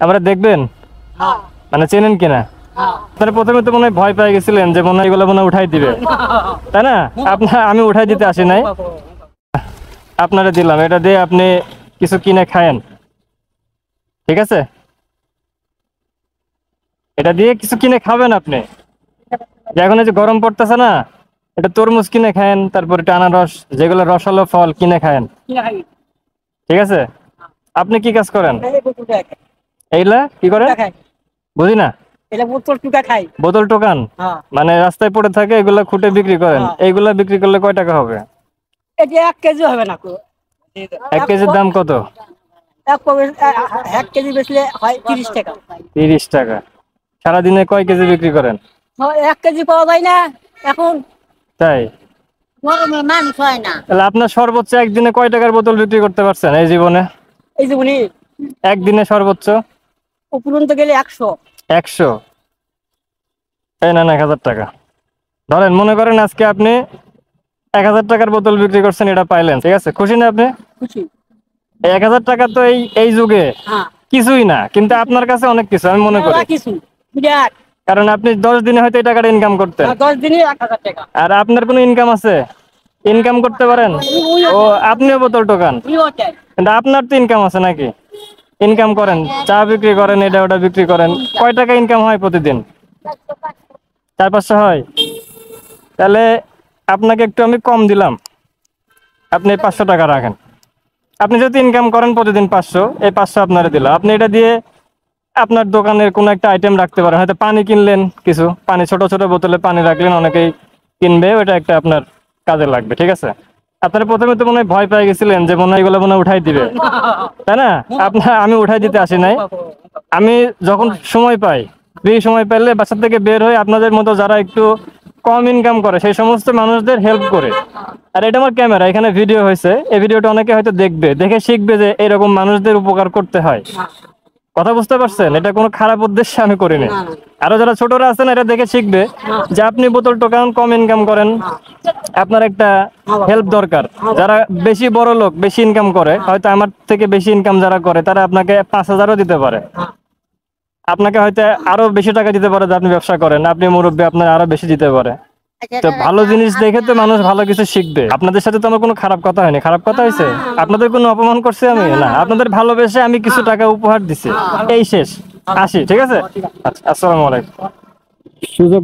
আমরা দেখবেন মানে চেনেন কিনা আপনারা প্রথমে তো মনে হয় ভয় পেয়ে গেছিলেন যে মনে হয় এগুলো মনে হয় উঠাই দিবে তাই না আমি উঠাই দিতে আসি নাই আপনারা দিলাম এটা দিয়ে আপনি কিছু কিনে খায়েন ঠিক আছে এটা দিয়ে কিছু কিনে খাবেন আপনি এখন এই যে গরম পড়তেছে না এটা তরমুজ কিনে খায়েন তারপর এটা আনারস যেগুলো রসালো ফল কিনে খায়েন ঠিক আছে আপনি কি কাজ করেন এইলা কি করেন বুঝি না বোতল টোকান মানে রাস্তায় পড়ে থাকে এগুলা খুঁটে বিক্রি করেন এইগুলা বিক্রি করলে কয় টাকা হবে 1 কেজি হবে না 1 কেজির দাম কত 1 কেজি বেচলে হয় 30 টাকা 30 টাকা সারাদিনে কয় কেজি বিক্রি করেন 1 কেজি পাওয়া যায় না এখন তাই গরমে মানুষ হয় না তাহলে আপনার সর্বোচ্চ একদিনে কয় টাকার বোতল বিক্রি করতে পারছেন এই জীবনে এই যে উনি একদিনে সর্বোচ্চ উপরন্ত গেলে 100 এই না 1000 টাকা ধরেন মনে করেন আজকে আপনি 1000 টাকার বোতল বিক্রি করছেন এটা পাইলেন ঠিক আছে খুশি না আপনি খুশি এই 1000 টাকা তো এই যুগে কিছুই না কিন্তু আপনার কাছে অনেক কিছু আমি মনে করি কিছু বিরাট কারণ আপনি 10 দিনে হয়তো এই টাকাটা ইনকাম করতেন 10 দিনে 1000 টাকা আর আপনার কোনো ইনকাম আছে ইনকাম করতে পারেন ও আপনিও বোতল টোকান কিন্তু আপনার তো ইনকাম আছে নাকি ইনকাম করেন চা বিক্রি করেন এটা ওটা বিক্রি করেন কয় টাকা ইনকাম হয় প্রতিদিন 400-500 হয় তাহলে আপনাকে একটু আমি কম দিলাম আপনি 500 টাকা রাখেন আপনি যদি ইনকাম করেন প্রতিদিন 500 এই 500 আপনারা দিলাম আপনি এটা দিয়ে আপনার দোকানের কোনো একটা আইটেম রাখতে পারেন হয়তো পানি কিনলেন কিছু পানি ছোট ছোট বোতলে পানি রাখলেন অনেকেই কিনবে ওটা একটা আপনার কাজে লাগবে ঠিক আছে আপনারা প্রথমে তো মনে হয় ভয় পেয়ে গেছিলেন যে মনে হয় এগুলো মনে হয় উঠাই দিবে তাই না আমি উঠাই দিতে আসি নাই আমি যখন সময় পাই ফ্রি সময় পেলে বাসা থেকে বের হয়ে আপনাদের মতো যারা একটু কম ইনকাম করে সেই সমস্ত মানুষদের হেল্প করে আর এটা আমার ক্যামেরা এখানে ভিডিও হয়েছে এই ভিডিওটা অনেকে হয়তো দেখবে দেখে শিখবে যে এরকম মানুষদের উপকার করতে হয় কথা বুঝতে পারছেন এটা কোনো খারাপ উদ্দেশ্যে আমি করিনি আরো যারা ছোটরা আছেন এটা দেখে শিখবে যে আপনি বোতল টোকান কম ইনকাম করেন আপনার একটা হেল্প দরকার যারা বেশি বড় লোক বেশি ইনকাম করে হয়তো আমার থেকে বেশি ইনকাম যারা করে তারা আপনাকে 5000ও দিতে পারে আপনাকে হয়তো আরো বেশি টাকা দিতে পারে যে আপনি ব্যবসা করেন আপনি মুরব্বী আপনার আরো বেশি দিতে পারে তো ভালো জিনিস দেখে তো মানুষ ভালো কিছু শিখবে আপনাদের সাথে তো আমার কোনো খারাপ কথা হয়নি খারাপ কথা হয়েছে আপনাদের কোনো অপমান করছি আমি না আপনাদের ভালোবেসে আমি কিছু টাকা উপহার দিছি এই শেষ আসি ঠিক আছে আচ্ছা আসসালামু আলাইকুম সুযোগ